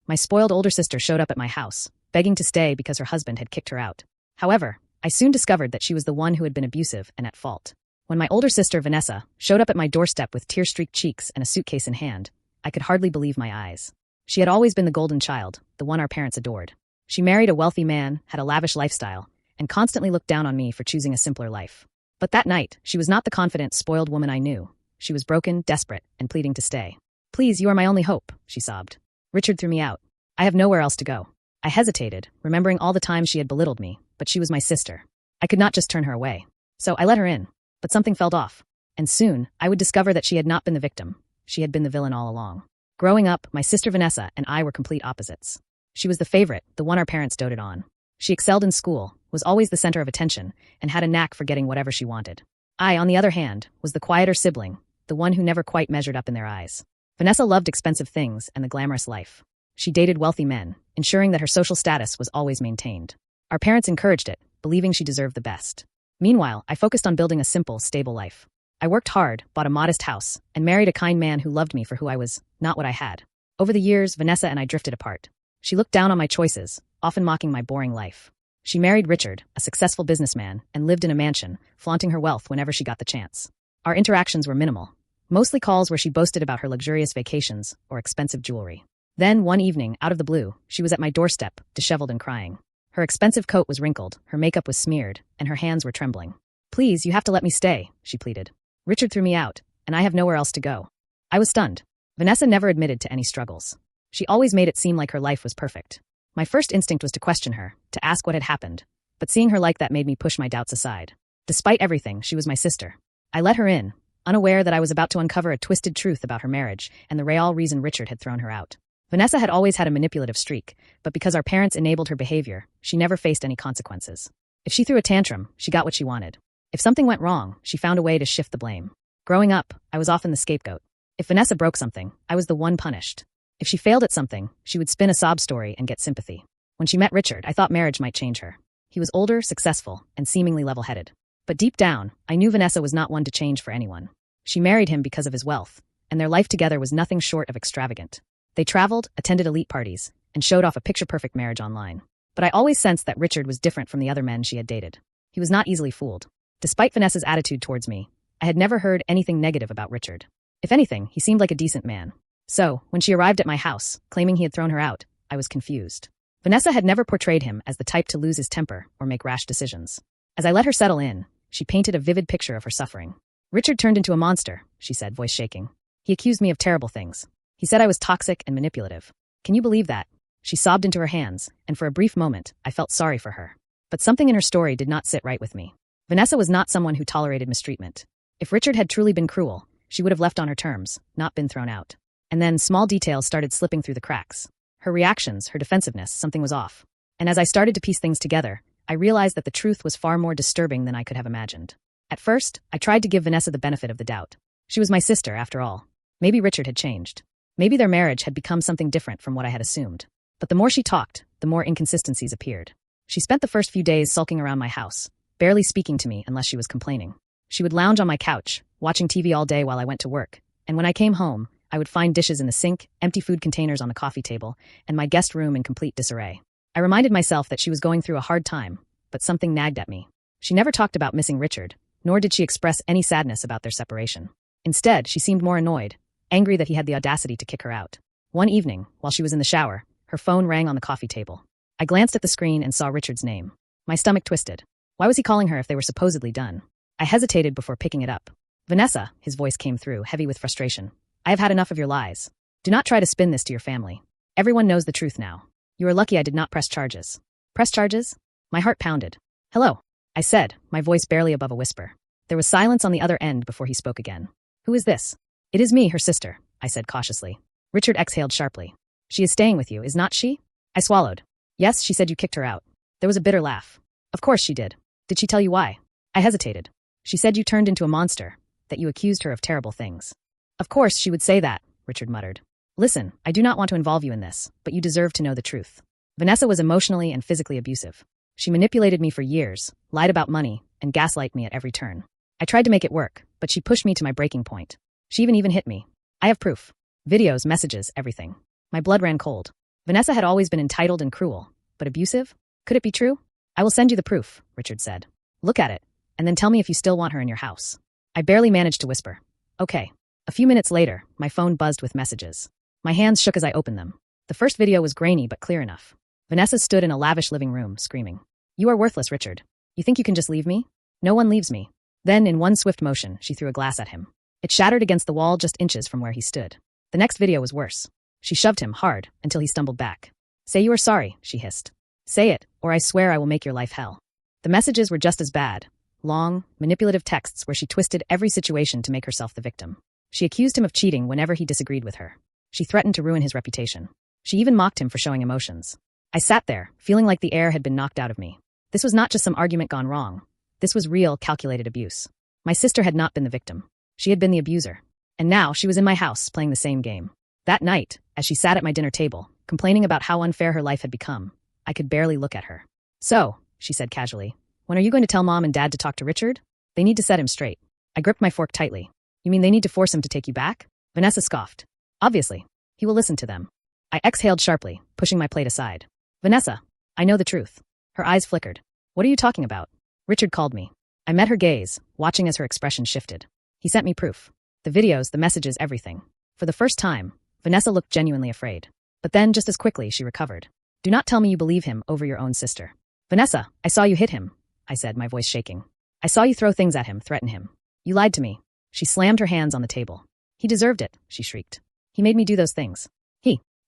My spoiled older sister showed up at my house, begging to stay because her husband had kicked her out. However, I soon discovered that she was the one who had been abusive and at fault. When my older sister, Vanessa, showed up at my doorstep with tear-streaked cheeks and a suitcase in hand, I could hardly believe my eyes. She had always been the golden child, the one our parents adored. She married a wealthy man, had a lavish lifestyle, and constantly looked down on me for choosing a simpler life. But that night, she was not the confident, spoiled woman I knew. She was broken, desperate, and pleading to stay. "Please, you are my only hope," she sobbed. "Richard threw me out. I have nowhere else to go." I hesitated, remembering all the times she had belittled me, but she was my sister. I could not just turn her away. So I let her in. But something felt off. And soon, I would discover that she had not been the victim. She had been the villain all along. Growing up, my sister Vanessa and I were complete opposites. She was the favorite, the one our parents doted on. She excelled in school, was always the center of attention, and had a knack for getting whatever she wanted. I, on the other hand, was the quieter sibling, the one who never quite measured up in their eyes. Vanessa loved expensive things and the glamorous life. She dated wealthy men, ensuring that her social status was always maintained. Our parents encouraged it, believing she deserved the best. Meanwhile, I focused on building a simple, stable life. I worked hard, bought a modest house, and married a kind man who loved me for who I was, not what I had. Over the years, Vanessa and I drifted apart. She looked down on my choices, often mocking my boring life. She married Richard, a successful businessman, and lived in a mansion, flaunting her wealth whenever she got the chance. Our interactions were minimal, mostly calls where she boasted about her luxurious vacations or expensive jewelry. Then, one evening, out of the blue, she was at my doorstep, disheveled and crying. Her expensive coat was wrinkled, her makeup was smeared, and her hands were trembling. "Please, you have to let me stay," she pleaded. "Richard threw me out, and I have nowhere else to go." I was stunned. Vanessa never admitted to any struggles. She always made it seem like her life was perfect. My first instinct was to question her, to ask what had happened, but seeing her like that made me push my doubts aside. Despite everything, she was my sister. I let her in, unaware that I was about to uncover a twisted truth about her marriage and the real reason Richard had thrown her out. Vanessa had always had a manipulative streak, but because our parents enabled her behavior, she never faced any consequences. If she threw a tantrum, she got what she wanted. If something went wrong, she found a way to shift the blame. Growing up, I was often the scapegoat. If Vanessa broke something, I was the one punished. If she failed at something, she would spin a sob story and get sympathy. When she met Richard, I thought marriage might change her. He was older, successful, and seemingly level-headed. But deep down, I knew Vanessa was not one to change for anyone. She married him because of his wealth, and their life together was nothing short of extravagant. They traveled, attended elite parties, and showed off a picture-perfect marriage online. But I always sensed that Richard was different from the other men she had dated. He was not easily fooled. Despite Vanessa's attitude towards me, I had never heard anything negative about Richard. If anything, he seemed like a decent man. So, when she arrived at my house, claiming he had thrown her out, I was confused. Vanessa had never portrayed him as the type to lose his temper or make rash decisions. As I let her settle in, she painted a vivid picture of her suffering. "Richard turned into a monster," she said, voice shaking. "He accused me of terrible things. He said I was toxic and manipulative. Can you believe that?" She sobbed into her hands, and for a brief moment, I felt sorry for her. But something in her story did not sit right with me. Vanessa was not someone who tolerated mistreatment. If Richard had truly been cruel, she would have left on her terms, not been thrown out. And then small details started slipping through the cracks. Her reactions, her defensiveness, something was off. And as I started to piece things together, I realized that the truth was far more disturbing than I could have imagined. At first, I tried to give Vanessa the benefit of the doubt. She was my sister, after all. Maybe Richard had changed. Maybe their marriage had become something different from what I had assumed. But the more she talked, the more inconsistencies appeared. She spent the first few days sulking around my house, barely speaking to me unless she was complaining. She would lounge on my couch, watching TV all day while I went to work, and when I came home, I would find dishes in the sink, empty food containers on the coffee table, and my guest room in complete disarray. I reminded myself that she was going through a hard time, but something nagged at me. She never talked about missing Richard, nor did she express any sadness about their separation. Instead, she seemed more annoyed, angry that he had the audacity to kick her out. One evening, while she was in the shower, her phone rang on the coffee table. I glanced at the screen and saw Richard's name. My stomach twisted. Why was he calling her if they were supposedly done? I hesitated before picking it up. "Vanessa," his voice came through, heavy with frustration. "I have had enough of your lies. Do not try to spin this to your family. Everyone knows the truth now. You are lucky I did not press charges." "Press charges?" My heart pounded. "Hello," I said, my voice barely above a whisper. There was silence on the other end before he spoke again. "Who is this?" "It is me, her sister," I said cautiously. Richard exhaled sharply. "She is staying with you, is not she?" I swallowed. "Yes, she said you kicked her out." There was a bitter laugh. "Of course she did. Did she tell you why?" I hesitated. "She said you turned into a monster, that you accused her of terrible things." "Of course she would say that," Richard muttered. "Listen, I do not want to involve you in this, but you deserve to know the truth. Vanessa was emotionally and physically abusive. She manipulated me for years, lied about money, and gaslighted me at every turn. I tried to make it work, but she pushed me to my breaking point. She even hit me. I have proof. Videos, messages, everything." My blood ran cold. Vanessa had always been entitled and cruel, but abusive? Could it be true? I will send you the proof, Richard said. Look at it, and then tell me if you still want her in your house. I barely managed to whisper. Okay. A few minutes later, my phone buzzed with messages. My hands shook as I opened them. The first video was grainy but clear enough. Vanessa stood in a lavish living room, screaming. You are worthless, Richard. You think you can just leave me? No one leaves me. Then, in one swift motion, she threw a glass at him. It shattered against the wall just inches from where he stood. The next video was worse. She shoved him hard until he stumbled back. Say you are sorry, she hissed. Say it, or I swear I will make your life hell. The messages were just as bad. Long, manipulative texts where she twisted every situation to make herself the victim. She accused him of cheating whenever he disagreed with her. She threatened to ruin his reputation. She even mocked him for showing emotions. I sat there, feeling like the air had been knocked out of me. This was not just some argument gone wrong. This was real, calculated abuse. My sister had not been the victim. She had been the abuser. And now she was in my house playing the same game. That night, as she sat at my dinner table, complaining about how unfair her life had become, I could barely look at her. So, she said casually, when are you going to tell Mom and Dad to talk to Richard? They need to set him straight. I gripped my fork tightly. You mean they need to force him to take you back? Vanessa scoffed. Obviously. He will listen to them. I exhaled sharply, pushing my plate aside. Vanessa, I know the truth. Her eyes flickered. What are you talking about? Richard called me. I met her gaze, watching as her expression shifted. He sent me proof. The videos, the messages, everything. For the first time, Vanessa looked genuinely afraid. But then, just as quickly, she recovered. Do not tell me you believe him over your own sister. Vanessa, I saw you hit him, I said, my voice shaking. I saw you throw things at him, threaten him. You lied to me. She slammed her hands on the table. He deserved it, she shrieked. He made me do those things.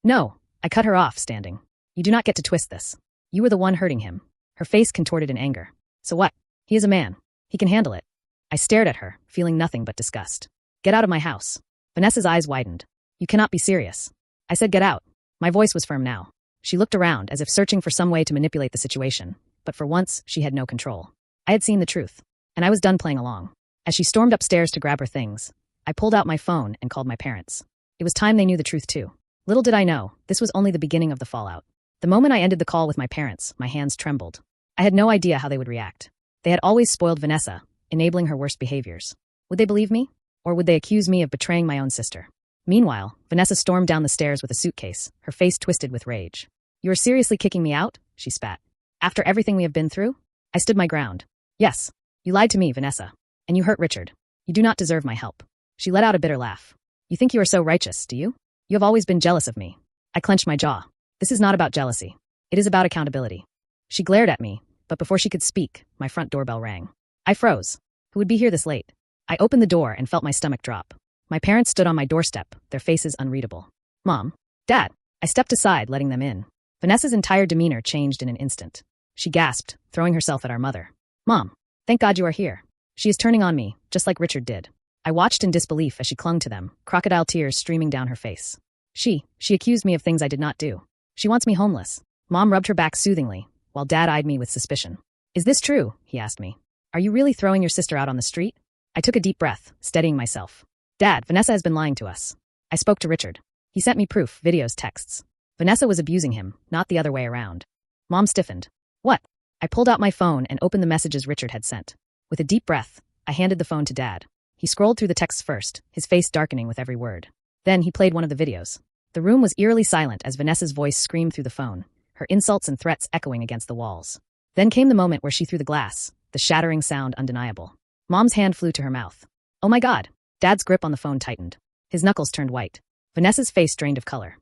No, I cut her off, standing. You do not get to twist this. You were the one hurting him. Her face contorted in anger. So what? He is a man. He can handle it. I stared at her, feeling nothing but disgust. Get out of my house. Vanessa's eyes widened. You cannot be serious. I said get out. My voice was firm now. She looked around as if searching for some way to manipulate the situation, but for once, she had no control. I had seen the truth, and I was done playing along. As she stormed upstairs to grab her things, I pulled out my phone and called my parents. It was time they knew the truth too. Little did I know, this was only the beginning of the fallout. The moment I ended the call with my parents, my hands trembled. I had no idea how they would react. They had always spoiled Vanessa, enabling her worst behaviors. Would they believe me? Or would they accuse me of betraying my own sister? Meanwhile, Vanessa stormed down the stairs with a suitcase, her face twisted with rage. You are seriously kicking me out? She spat. After everything we have been through? I stood my ground. Yes. You lied to me, Vanessa. And you hurt Richard. You do not deserve my help. She let out a bitter laugh. You think you are so righteous, do you? You have always been jealous of me. I clenched my jaw. This is not about jealousy. It is about accountability. She glared at me, but before she could speak, my front doorbell rang. I froze. Who would be here this late? I opened the door and felt my stomach drop. My parents stood on my doorstep, their faces unreadable. Mom. Dad. I stepped aside, letting them in. Vanessa's entire demeanor changed in an instant. She gasped, throwing herself at our mother. Mom. Thank God you are here. She is turning on me, just like Richard did. I watched in disbelief as she clung to them, crocodile tears streaming down her face. She accused me of things I did not do. She wants me homeless. Mom rubbed her back soothingly, while Dad eyed me with suspicion. Is this true? He asked me. Are you really throwing your sister out on the street? I took a deep breath, steadying myself. Dad, Vanessa has been lying to us. I spoke to Richard. He sent me proof, videos, texts. Vanessa was abusing him, not the other way around. Mom stiffened. What? I pulled out my phone and opened the messages Richard had sent. With a deep breath, I handed the phone to Dad. He scrolled through the texts first, his face darkening with every word. Then he played one of the videos. The room was eerily silent as Vanessa's voice screamed through the phone, her insults and threats echoing against the walls. Then came the moment where she threw the glass, the shattering sound undeniable. Mom's hand flew to her mouth. Oh my God. Dad's grip on the phone tightened. His knuckles turned white. Vanessa's face drained of color.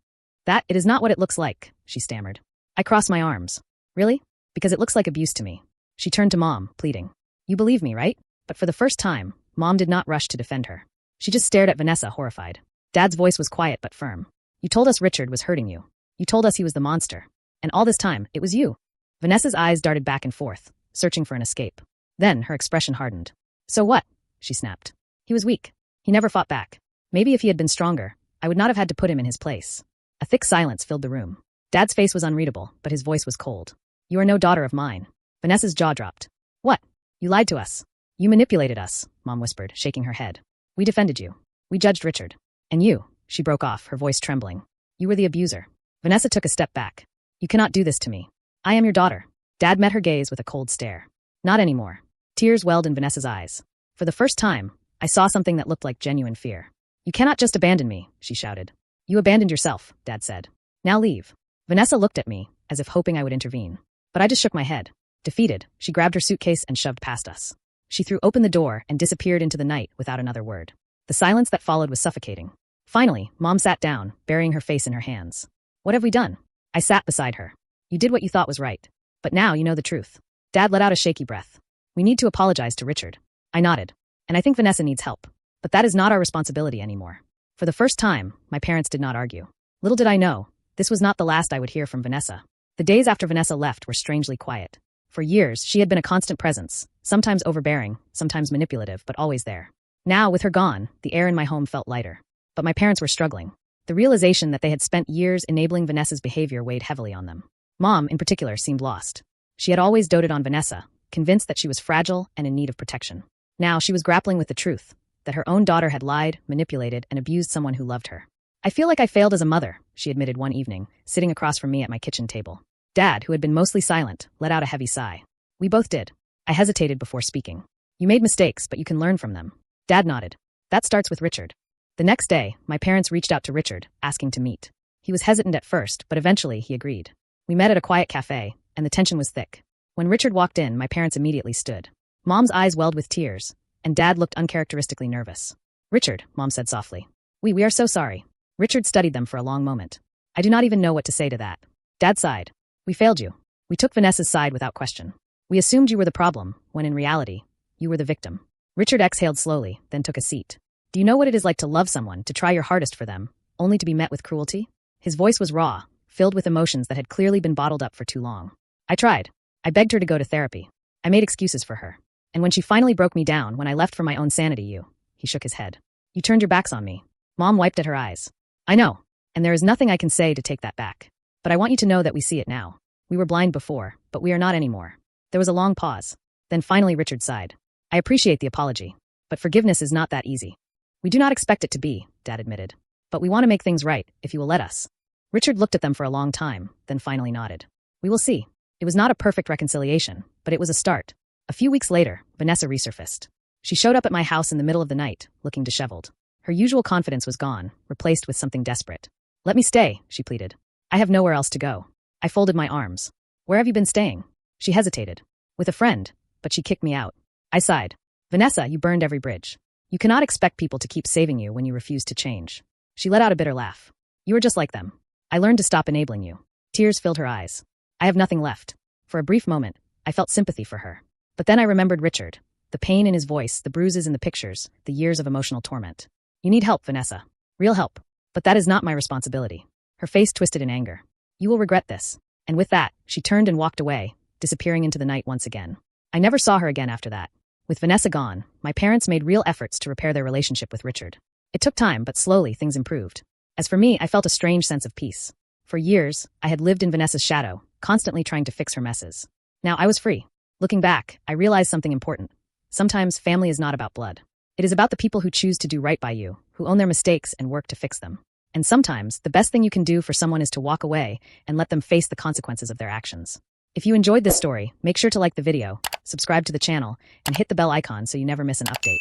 It is not what it looks like, she stammered. I crossed my arms. Really? Because it looks like abuse to me. She turned to Mom, pleading. You believe me, right? But for the first time, Mom did not rush to defend her. She just stared at Vanessa, horrified. Dad's voice was quiet but firm. You told us Richard was hurting you. You told us he was the monster. And all this time, it was you. Vanessa's eyes darted back and forth, searching for an escape. Then her expression hardened. So what? She snapped. He was weak. He never fought back. Maybe if he had been stronger, I would not have had to put him in his place. A thick silence filled the room. Dad's face was unreadable, but his voice was cold. You are no daughter of mine. Vanessa's jaw dropped. What? You lied to us. You manipulated us, Mom whispered, shaking her head. We defended you. We judged Richard. And you, she broke off, her voice trembling. You were the abuser. Vanessa took a step back. You cannot do this to me. I am your daughter. Dad met her gaze with a cold stare. Not anymore. Tears welled in Vanessa's eyes. For the first time, I saw something that looked like genuine fear. You cannot just abandon me, she shouted. You abandoned yourself, Dad said. Now leave. Vanessa looked at me, as if hoping I would intervene. But I just shook my head. Defeated, she grabbed her suitcase and shoved past us. She threw open the door and disappeared into the night without another word. The silence that followed was suffocating. Finally, Mom sat down, burying her face in her hands. What have we done? I sat beside her. You did what you thought was right. But now you know the truth. Dad let out a shaky breath. We need to apologize to Richard. I nodded. And I think Vanessa needs help. But that is not our responsibility anymore. For the first time, my parents did not argue. Little did I know, this was not the last I would hear from Vanessa. The days after Vanessa left were strangely quiet. For years, she had been a constant presence, sometimes overbearing, sometimes manipulative, but always there. Now, with her gone, the air in my home felt lighter. But my parents were struggling. The realization that they had spent years enabling Vanessa's behavior weighed heavily on them. Mom, in particular, seemed lost. She had always doted on Vanessa, convinced that she was fragile and in need of protection. Now, she was grappling with the truth, that her own daughter had lied, manipulated, and abused someone who loved her. I feel like I failed as a mother, she admitted one evening, sitting across from me at my kitchen table. Dad, who had been mostly silent, let out a heavy sigh. We both did. I hesitated before speaking. You made mistakes, but you can learn from them. Dad nodded. That starts with Richard. The next day, my parents reached out to Richard, asking to meet. He was hesitant at first, but eventually he agreed. We met at a quiet cafe, and the tension was thick. When Richard walked in, my parents immediately stood. Mom's eyes welled with tears, and Dad looked uncharacteristically nervous. Richard, Mom said softly. We are so sorry. Richard studied them for a long moment. I do not even know what to say to that. Dad sighed. We failed you. We took Vanessa's side without question. We assumed you were the problem, when in reality, you were the victim. Richard exhaled slowly, then took a seat. Do you know what it is like to love someone, to try your hardest for them, only to be met with cruelty? His voice was raw, filled with emotions that had clearly been bottled up for too long. I tried. I begged her to go to therapy. I made excuses for her. And when she finally broke me down, when I left for my own sanity, he shook his head. You turned your backs on me. Mom wiped at her eyes. I know, and there is nothing I can say to take that back. But I want you to know that we see it now. We were blind before, but we are not anymore. There was a long pause. Then finally Richard sighed. I appreciate the apology, but forgiveness is not that easy. We do not expect it to be, Dad admitted. But we want to make things right, if you will let us. Richard looked at them for a long time, then finally nodded. We will see. It was not a perfect reconciliation, but it was a start. A few weeks later, Vanessa resurfaced. She showed up at my house in the middle of the night, looking disheveled. Her usual confidence was gone, replaced with something desperate. Let me stay, she pleaded. I have nowhere else to go. I folded my arms. Where have you been staying? She hesitated. With a friend, but she kicked me out. I sighed. Vanessa, you burned every bridge. You cannot expect people to keep saving you when you refuse to change. She let out a bitter laugh. You are just like them. I learned to stop enabling you. Tears filled her eyes. I have nothing left. For a brief moment, I felt sympathy for her. But then I remembered Richard. The pain in his voice, the bruises in the pictures, the years of emotional torment. You need help, Vanessa. Real help. But that is not my responsibility. Her face twisted in anger. You will regret this. And with that, she turned and walked away, disappearing into the night once again. I never saw her again after that. With Vanessa gone, my parents made real efforts to repair their relationship with Richard. It took time, but slowly things improved. As for me, I felt a strange sense of peace. For years, I had lived in Vanessa's shadow, constantly trying to fix her messes. Now I was free. Looking back, I realized something important. Sometimes family is not about blood. It is about the people who choose to do right by you, who own their mistakes and work to fix them. And sometimes, the best thing you can do for someone is to walk away and let them face the consequences of their actions. If you enjoyed this story, make sure to like the video, subscribe to the channel, and hit the bell icon so you never miss an update.